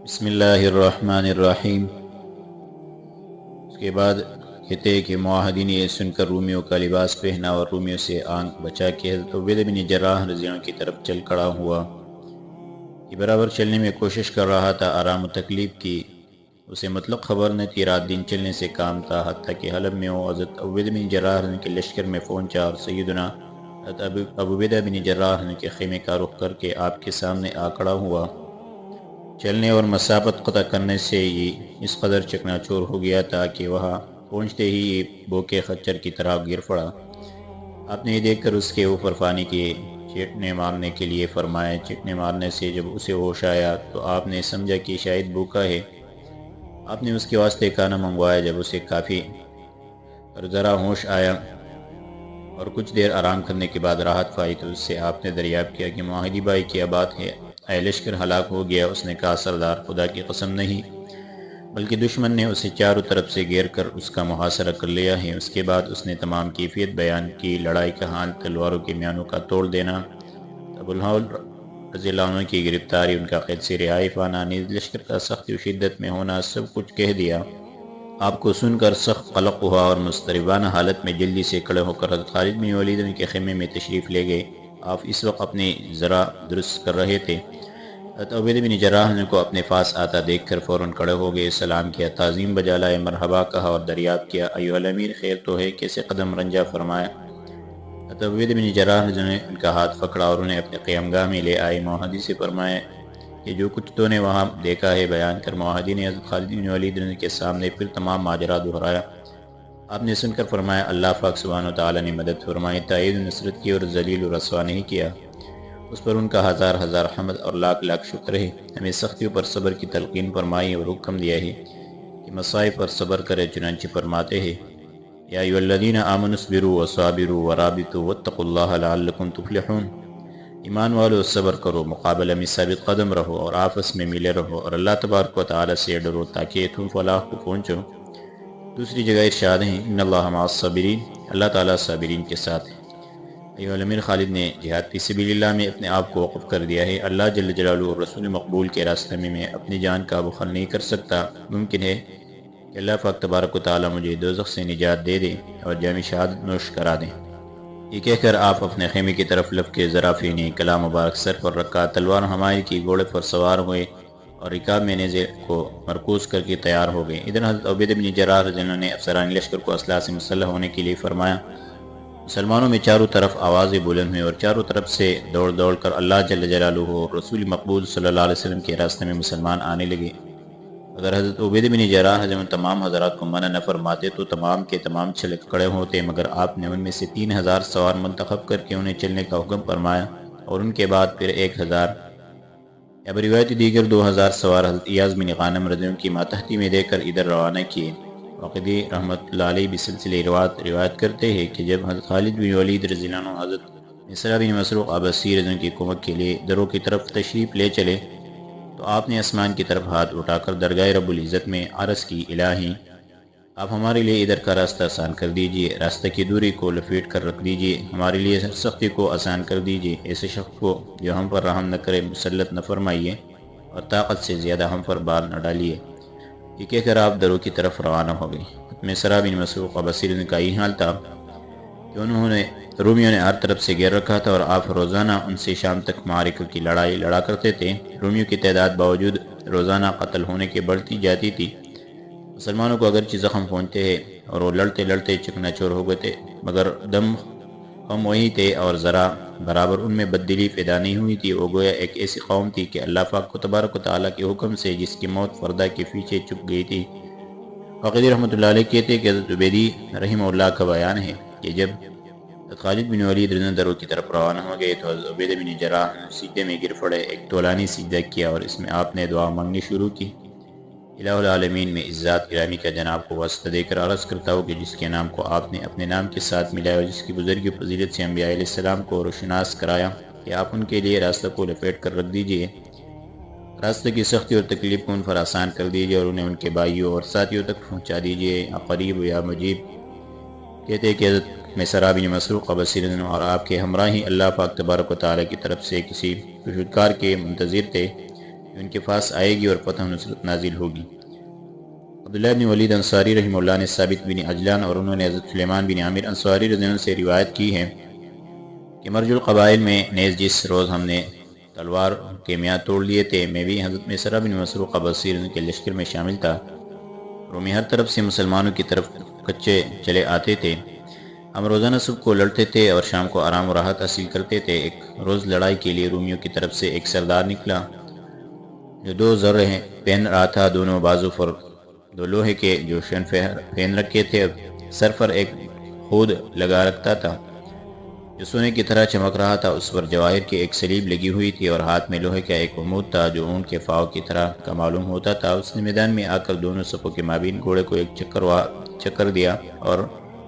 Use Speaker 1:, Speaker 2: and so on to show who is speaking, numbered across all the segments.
Speaker 1: بسم اللہ الرحمن الرحیم۔ اس کے بعد کہتے ہیں کہ معاہدین یہ سن کر رومیوں کا لباس پہنا اور رومیوں سے آنکھ بچا کے حضرت عبیدہ بن جراح رضی اللہ عنہ کی طرف چل کھڑا ہوا۔ یہ برابر چلنے میں کوشش کر رہا تھا، آرام و تکلیف کی اسے مطلق خبر نہ تھی، رات دن چلنے سے کام تھا، حتیٰ کہ حلب میں وہ حضرت عبیدہ بن جراح رضی اللہ عنہ کے لشکر میں پہنچا اور سیدنا حضرت ابو عبیدہ بن جراح رضی اللہ عنہ کے خیمے کا رخ کر کے آپ کے سامنے آ کھڑا ہوا۔ چلنے اور مسافت قطع کرنے سے یہ اس قدر چکنا چور ہو گیا تھا کہ وہاں پہنچتے ہی یہ بوکے خچر کی طرح گر پڑا۔ آپ نے یہ دیکھ کر اس کے اوپر پانی کے چیٹنے مارنے کے لیے فرمایا۔ چیٹنے مارنے سے جب اسے ہوش آیا تو آپ نے سمجھا کہ شاید بھوکا ہے۔ آپ نے اس کے واسطے کھانا منگوایا۔ جب اسے کافی اور ذرا ہوش آیا اور کچھ دیر آرام کرنے کے بعد راحت پائی تو اس سے آپ نے دریافت کیا کہ معاہدی بھائی کیا بات ہے، اے لشکر ہلاک ہو گیا؟ اس نے کہا، سردار، خدا کی قسم نہیں، بلکہ دشمن نے اسے چاروں طرف سے گھیر کر اس کا محاصرہ کر لیا ہے۔ اس کے بعد اس نے تمام کیفیت بیان کی، لڑائی کا حال، تلواروں کے میانوں کا توڑ دینا، ابو الہول رضی اللہ عنہ کی گرفتاری، ان کا قید سے رہائی پانا، نیز لشکر کا سختی و شدت میں ہونا، سب کچھ کہہ دیا۔ آپ کو سن کر سخت قلق ہوا اور مضطربانہ حالت میں جلدی سے کھڑے ہو کر حضرت خالد بن ولید کے خیمے میں تشریف لے گئے۔ آپ اس وقت اپنی ذرا درست کر رہے تھے۔ حضرت عبیدہ بن جراح کو اپنے پاس آتا دیکھ کر فوراً کھڑے ہو گئے، سلام کیا، تعظیم بجا لائے، مرحبا کہا اور دریافت کیا، ایھا الامیر، خیر تو ہے؟ کیسے قدم رنجا فرمایا۔ حضرت عبیدہ بن جراح نے ان کا ہاتھ پکڑا اور انہیں اپنے قیامگاہ میں لے آئے۔ معاہدی سے فرمایا کہ جو کچھ تو نے وہاں دیکھا ہے بیان کر۔ معاہدی نے حضرت خالد بن ولید کے سامنے پھر تمام ماجرا دہرایا۔ آپ نے سن کر فرمایا، اللہ پاک سبحانہ وتعالی نے مدد فرمائی، تائید و نصرت کی اور ذلیل و رسوا نہیں کیا۔ اس پر ان کا ہزار ہزار حمد اور لاکھ لاکھ شکر ہے۔ ہمیں سختیوں پر صبر کی تلقین فرمائی اور حکم دیا ہے کہ مصائب پر صبر کرے، چنانچہ فرماتے ہیں، یا ایھا الذین آمنوا اصبروا وصابروا ورابطوا واتقوا اللہ لعلکم تفلحون۔ ایمان والو، صبر کرو، مقابلہ میں ثابت قدم رہو اور آپس میں ملے رہو اور اللہ تبارک و تعالی سے ڈرو تاکہ تم فلاح کو پہنچو۔ دوسری جگہ ارشاد ہے، ان اللہ مع الصابرین، اللہ تعالیٰ صابرین کے ساتھ ہے۔ ایھا الامیر، خالد نے جہاد فی سبیل اللہ میں اپنے آپ کو وقف کر دیا ہے۔ اللہ جل جلالہ اور رسول مقبول کے راستے میں اپنی جان کا بخل نہیں کر سکتا۔ ممکن ہے کہ اللہ پاک تبارک و تعالیٰ مجھے دوزخ سے نجات دے دے اور جام شہادت نوش کرا دے۔ یہ کہہ کر آپ اپنے خیمے کی طرف لپ کے ذرافی نے کلام مبارک سر پر رکھا، تلوار ہمائل کی گھوڑے پر سوار ہوئے اور رکاب میں نیزے کو مرکوز کر کے تیار ہو گئے۔ ادھر حضرت عبیدہ بن جراح رضی اللہ عنہ نے افسران لشکر کو اسلحہ سے مسلح ہونے کے لیے فرمایا۔ مسلمانوں میں چاروں طرف آوازیں بلند ہوئیں اور چاروں طرف سے دوڑ دوڑ کر اللہ جل جلالہ اور رسول مقبول صلی اللہ علیہ وسلم کے راستے میں مسلمان آنے لگے۔ اگر حضرت عبیدہ بن جراح تمام حضرات کو منع نہ فرماتے تو تمام کے تمام چل کھڑے ہوتے، مگر آپ نے ان میں سے 3000 سوار منتخب کر کے انہیں چلنے کا حکم فرمایا اور ان کے بعد پھر 1000 یا بروایت دیگر 2000 سوار حضرت ایاز بن غانم رضی اللہ عنہ کی ماتحتی میں دے کر ادھر روانہ کیے۔ واقعی رحمۃ اللہ علیہ بسلسلہ روایت کرتے ہیں کہ جب حضرت خالد بن ولید رضی اللہ عنہ حضرت مصعب بن مسروق عباسی رضی اللہ عنہ کی قوت کے لیے دروں کی طرف تشریف لے چلے تو آپ نے آسمان کی طرف ہاتھ اٹھا کر درگاہ رب العزت میں عرض کی، الہی، آپ ہمارے لیے ادھر کا راستہ آسان کر دیجئے، راستہ کی دوری کو لپیٹ کر رکھ دیجئے، ہمارے لیے سختی کو آسان کر دیجئے، ایسے شخص کو جو ہم پر رحم نہ کرے مسلط نہ فرمائیے اور طاقت سے زیادہ ہم پر بار نہ ڈالیے۔ یہ کہہ کر آپ دروں کی طرف روانہ ہو گئے۔ مصعب بن مسروق عباسی کا یہ حال تھا کہ رومیوں نے ہر طرف سے گھیر رکھا تھا اور آپ روزانہ ان سے شام تک معرکہ کی لڑائی لڑا کرتے تھے۔ رومیوں کی تعداد باوجود روزانہ قتل ہونے کے بڑھتی جاتی تھی۔ مسلمانوں کو اگرچہ زخم پہنچتے ہیں اور وہ لڑتے لڑتے چکنا چور ہو گئے تھے، مگر دم ہم وہی تھے اور ذرا برابر ان میں بددلی پیدا نہیں ہوئی تھی۔ وہ گویا ایک ایسی قوم تھی کہ اللہ پاک کو تبارک و تعالیٰ کے حکم سے جس کی موت پردہ کے پیچھے چھپ گئی تھی۔ واقعی رحمۃ اللہ علیہ کہتے ہیں کہ حضرت عبیدی رحمہ اللہ کا بیان ہے کہ جب خالد بن ولید رضی اللہ عنہ دروں کی طرف روانہ ہو گئے تو حضرت عبیدہ بن جراح سجدے میں گر پڑے، ایک طولانی سجدہ کیا اور اس میں آپ نے دعا مانگنی شروع کی۔ الہ العالمین، میں اس ذات گرامی کا جناب کو واسطہ دے کر عرض کرتا ہوں کہ جس کے نام کو آپ نے اپنے نام کے ساتھ ملایا اور جس کی بزرگی و فضیلت سے انبیاء علیہ السلام کو روشناس کرایا، کہ آپ ان کے لیے راستہ کو لپیٹ کر رکھ دیجئے، راستہ کی سختی اور تکلیف کو ان پر آسان کر دیجئے اور انہیں ان کے بھائیوں اور ساتھیوں تک پہنچا دیجئے، یا قریب یا مجیب۔ کہتے ہیں کہ حضرت مصعب بن مسروق عباسی رضی اللہ عنہ اور آپ کے ہمراہی اللہ پاک تبارک و تعالیٰ کی طرف سے کسی پروردگار کے منتظر تھے۔ کہ ان کے پاس آئے گی اور فتح نصرت نازل ہوگی۔ عبداللہ بن ولید انصاری رحمہ اللہ نے ثابت بن عجلان اور انہوں نے حضرت سلیمان بن عامر انصاری رضی اللہ عنہ سے روایت کی ہے کہ مرج القبائل میں نیز جس روز ہم نے تلوار کے میاں توڑ لیے تھے، میں بھی حضرت میسرہ بن مسروق بصیر کے لشکر میں شامل تھا۔ رومی ہر طرف سے مسلمانوں کی طرف کچے چلے آتے تھے۔ ہم روزانہ صبح کو لڑتے تھے اور شام کو آرام و راحت حاصل کرتے تھے۔ ایک روز لڑائی کے لیے رومیوں کی طرف سے ایک سردار نکلا جو 2 زرہ پہن رہا تھا، دونوں بازو پر 2 لوہے کے جو شن پہن رکھے تھے، سر پر ایک خود لگا رکھتا تھا جو سونے کی طرح چمک رہا تھا، اس پر جواہر کی ایک سلیب لگی ہوئی تھی اور ہاتھ میں لوہے کا ایک عمود تھا جو اونٹ کے فاؤ کی طرح کا معلوم ہوتا تھا۔ اس نے میدان میں آ کر دونوں صفوں کے مابین گھوڑے کو ایک چکر دیا اور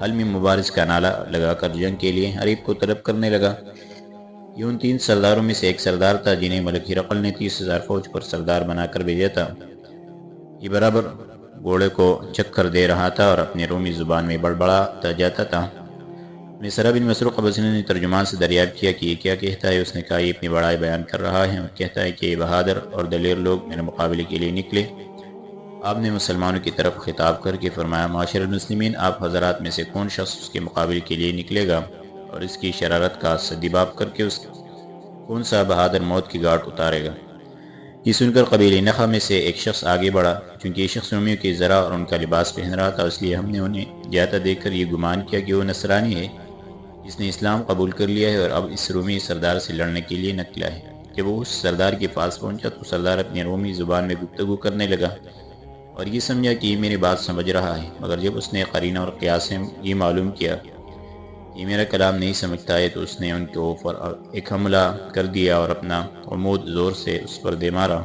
Speaker 1: حلم مبارز کا نعرہ لگا کر جنگ کے لیے حریف کو طلب کرنے لگا۔ یہ ان 3 سرداروں میں سے ایک سردار تھا جنہیں ملک ہرقل نے 30,000 فوج پر سردار بنا کر بھیجا تھا۔ یہ برابر گھوڑے کو چکر دے رہا تھا اور اپنی رومی زبان میں بڑبڑاتا جاتا تھا۔ میسرہ بن مسروق بصری نے ترجمان سے دریافت کیا کہ یہ کیا کہتا ہے۔ اس نے کہا یہ اپنی بڑائی بیان کر رہا ہے اور کہتا ہے کہ یہ بہادر اور دلیر لوگ میرے مقابلے کے لیے نکلے۔ آپ نے مسلمانوں کی طرف خطاب کر کے فرمایا، معاشر المسلمین، آپ حضرات میں سے کون شخص اس کے مقابلے کے لیے نکلے گا اور اس کی شرارت کا سدباب کر کے اس کون سا بہادر موت کی گھاٹ اتارے گا؟ یہ سن کر قبیلہ نخع میں سے ایک شخص آگے بڑھا۔ چونکہ یہ شخص رومیوں کی زرہ اور ان کا لباس پہن رہا تھا، اس لیے ہم نے انہیں جاتا دیکھ کر یہ گمان کیا کہ وہ نصرانی ہے جس نے اسلام قبول کر لیا ہے اور اب اس رومی سردار سے لڑنے کے لیے نکلا ہے۔ جب وہ اس سردار کے پاس پہنچا تو سردار اپنی رومی زبان میں گفتگو کرنے لگا اور یہ سمجھا کہ یہ میری بات سمجھ رہا ہے، مگر جب اس نے قرینہ اور قیاس سے یہ معلوم کیا یہ میرا کلام نہیں سمجھتا ہے تو اس نے ان کے اوپر ایک حملہ کر دیا اور اپنا عمود زور سے اس پر دے مارا۔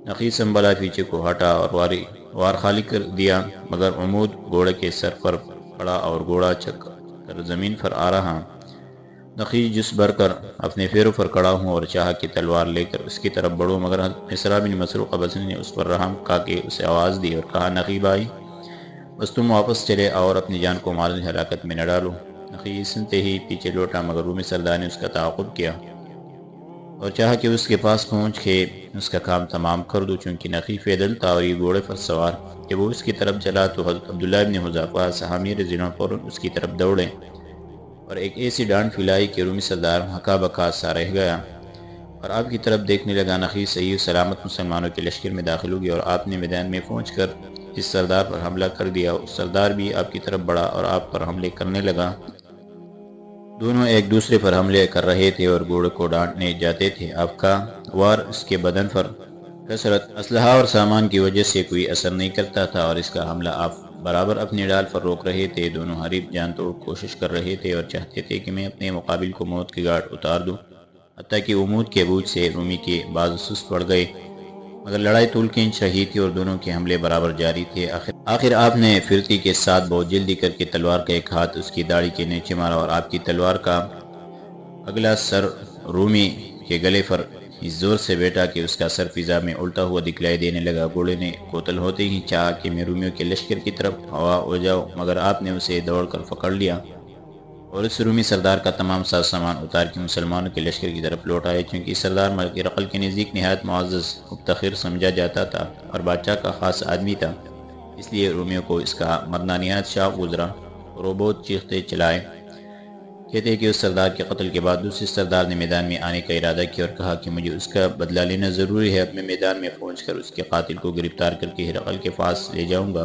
Speaker 1: نقی سنبھلا، پیچھے کو ہٹا اور وار خالی کر دیا، مگر عمود گھوڑے کے سر پر پڑا اور گھوڑا چک کر زمین پر آ رہا۔ نقی جس بھر کر اپنے پیروں پر کڑا ہوں اور چاہا کہ تلوار لے کر اس کی طرف بڑھوں، مگر میسرہ بن مسروق بصری نے اس پر رحم کا کے اسے آواز دی اور کہا، نقی بھائی، بس تم واپس چلے آؤ اور اپنی جان کو مال ہلاکت میں نہ ڈالو۔ نقی سنتے ہی پیچھے لوٹا، مگر رومی سردار نے اس کا تعاقب کیا اور چاہا کہ اس کے پاس پہنچ کے اس کا کام تمام کر دو، چونکہ نقی پیدل تھا اور یہ گھوڑے پر سوار۔ جب وہ اس کی طرف چلا تو حضرت عبداللہ بن حذافہ سہامی رضی اللہ عنہ فوراً اس کی طرف دوڑے اور ایک ایسی ڈانٹ پھیلائی کہ رومی سردار ہکا بکا سا رہ گیا اور آپ کی طرف دیکھنے لگا۔ نقی صحیح سلامت مسلمانوں کے لشکر میں داخل ہو گیا اور آپ نے میدان میں پہنچ کر اس سردار پر حملہ کر دیا۔ اس سردار بھی آپ کی طرف بڑھا اور آپ پر حملے کرنے لگا۔ دونوں ایک دوسرے پر حملے کر رہے تھے اور گھوڑے کو ڈانٹنے جاتے تھے۔ آپ کا وار اس کے بدن پر کثرت اسلحہ اور سامان کی وجہ سے کوئی اثر نہیں کرتا تھا اور اس کا حملہ آپ برابر اپنی ڈال پر روک رہے تھے۔ دونوں حریف جان توڑ کوشش کر رہے تھے اور چاہتے تھے کہ میں اپنے مقابل کو موت کی گھاٹ اتار دوں، حتیٰ کہ عمود کے بوجھ سے رومی کے باز سست پڑ گئے، مگر لڑائی طول کھینچ رہی تھی اور دونوں کے حملے برابر جاری تھے۔ آخر آپ نے پھرتی کے ساتھ بہت جلدی کر کے تلوار کا ایک ہاتھ اس کی داڑھی کے نیچے مارا اور آپ کی تلوار کا اگلا سر رومی کے گلے پر اس زور سے بیٹھا کہ اس کا سر فضا میں الٹا ہوا دکھلائی دینے لگا۔ گھوڑے نے کوتل ہوتے ہی چاہا کہ میں رومیوں کے لشکر کی طرف ہوا ہو جاؤں، مگر آپ نے اسے دوڑ کر پکڑ لیا اور اس رومی سردار کا تمام ساز سامان اتار کے مسلمانوں کے لشکر کی طرف لوٹ آئے۔ چونکہ اس سردار ملک ہرقل کے نزدیک نہایت معزز مفتخر سمجھا جاتا تھا اور بادشاہ کا خاص آدمی تھا، اس لیے رومیوں کو اس کا مرنا نہایت شاق گزرا اور وہ بہت چیختے چلائے۔ کہتے ہیں کہ اس سردار کے قتل کے بعد دوسرے سردار نے میدان میں آنے کا ارادہ کیا اور کہا کہ مجھے اس کا بدلہ لینا ضروری ہے۔ اب میں میدان میں پہنچ کر اس کے قاتل کو گرفتار کر کے ہرقل کے پاس لے جاؤں گا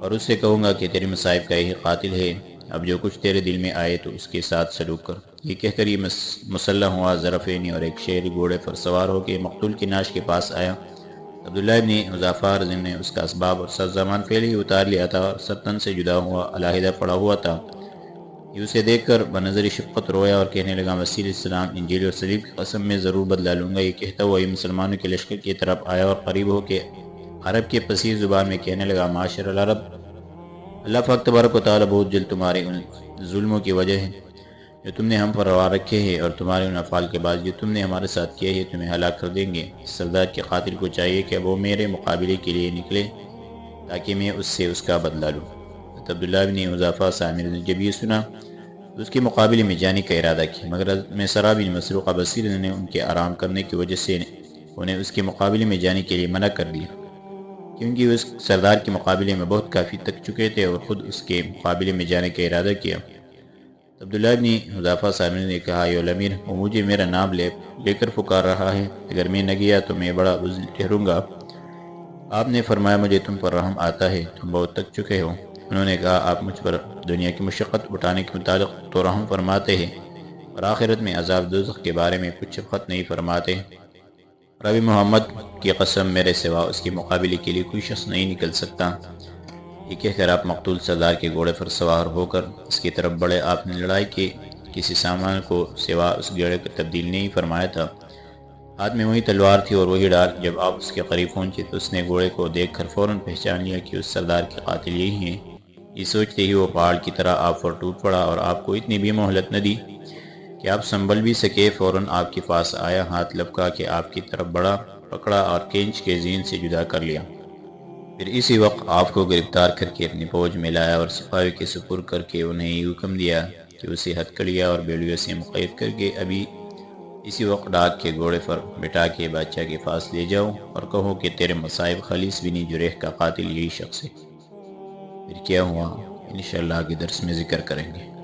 Speaker 1: اور اس سے کہوں گا کہ تیرے مصائب کا یہی قاتل ہے، اب جو کچھ تیرے دل میں آئے تو اس کے ساتھ سلوک کر۔ یہ کہہ کر یہ مسلح ہوا ظرفینی اور ایک شہری گھوڑے پر سوار ہو کے مقتول کی نعش کے پاس آیا۔ عبداللہ ابن حذافہ رضی اللہ عنہ نے اس کا اسباب اور سامان پہلے ہی اتار لیا تھا اور ستن سے جدا ہوا علیحدہ پڑا ہوا تھا۔ یہ اسے دیکھ کر بنظر شفقت رویا اور کہنے لگا، مسیح علیہ السلام انجیل اور صلیب کی قسم میں ضرور بدلہ لوں گا۔ یہ کہتا ہوا یہ مسلمانوں کے لشکر کی طرف آیا اور قریب ہو کے عرب کے فصیح زبان میں کہنے لگا، معاشر العرب، اللہ پاک تبارک و تعالی بہت جلد تمہارے ان ظلموں کی وجہ ہے جو تم نے ہم پر روا رکھے ہیں اور تمہارے ان افعال کے بعد جو تم نے ہمارے ساتھ کیے ہیں تمہیں ہلاک کر دیں گے۔ اس سردار کے قاتل کو چاہیے کہ وہ میرے مقابلے کے لیے نکلے تاکہ میں اس سے اس کا بدلہ لوں۔ عبداللہ بن حذافہ سامر نے جب یہ سنا تو اس کے مقابلے میں جانے کا ارادہ کیا، مگر میسرہ بن مسروق بصیر نے ان کے آرام کرنے کی وجہ سے انہیں اس کے مقابلے میں جانے کے لیے منع کر دیا، کیونکہ وہ اس سردار کے مقابلے میں بہت کافی تک چکے تھے اور خود اس کے مقابلے میں جانے کا ارادہ کیا۔ عبداللہ بن حذافہ سامنے نے کہا، الامیر، وہ مجھے میرا نام لے کر پکار رہا ہے، اگر میں نہ گیا تو میں بڑا بزدل ٹھہروں گا۔ آپ نے فرمایا، مجھے تم پر رحم آتا ہے، تم بہت تک چکے ہو۔ انہوں نے کہا، آپ مجھ پر دنیا کی مشقت اٹھانے کے متعلق تو رحم فرماتے ہیں اور آخرت میں عذاب دوزخ کے بارے میں کچھ شفقت نہیں فرماتے۔ ربی محمد کی قسم، میرے سوا اس کے مقابلے کے لیے کوئی شخص نہیں نکل سکتا۔ یہ کہہ کر آپ مقتول سردار کے گھوڑے پر سوار ہو کر اس کی طرف بڑھے۔ آپ نے لڑائی کے کسی سامان کو سوا اس گھوڑے کو تبدیل نہیں فرمایا تھا۔ ہاتھ میں وہی تلوار تھی اور وہی ڈال۔ جب آپ اس کے قریب پہنچے تو اس نے گھوڑے کو دیکھ کر فوراً پہچان لیا کہ اس سردار کے قاتل یہی ہیں۔ یہ سوچتے ہی وہ پہاڑ کی طرح آپ پر ٹوٹ پڑا اور آپ کو اتنی بھی مہلت نہ دی کہ آپ سنبھل بھی سکے۔ فوراً آپ کے پاس آیا، ہاتھ لپکا کے آپ کی طرف بڑھا، پکڑا اور کھینچ کے زین سے جدا کر لیا۔ پھر اسی وقت آپ کو گرفتار کر کے اپنی فوج میں لایا اور سپاہیوں کے سپرد کر کے انہیں یہ حکم دیا کہ اسے ہتکڑیاں اور بیڑیوں سے مقید کر کے ابھی اسی وقت ڈاک کے گھوڑے پر بٹھا کے بادشاہ کے پاس لے جاؤ اور کہو کہ تیرے مصائب خلیص بن جریح کا قاتل یہی شخص ہے۔ پھر کیا ہوا، انشاءاللہ آگے درس میں ذکر کریں گے۔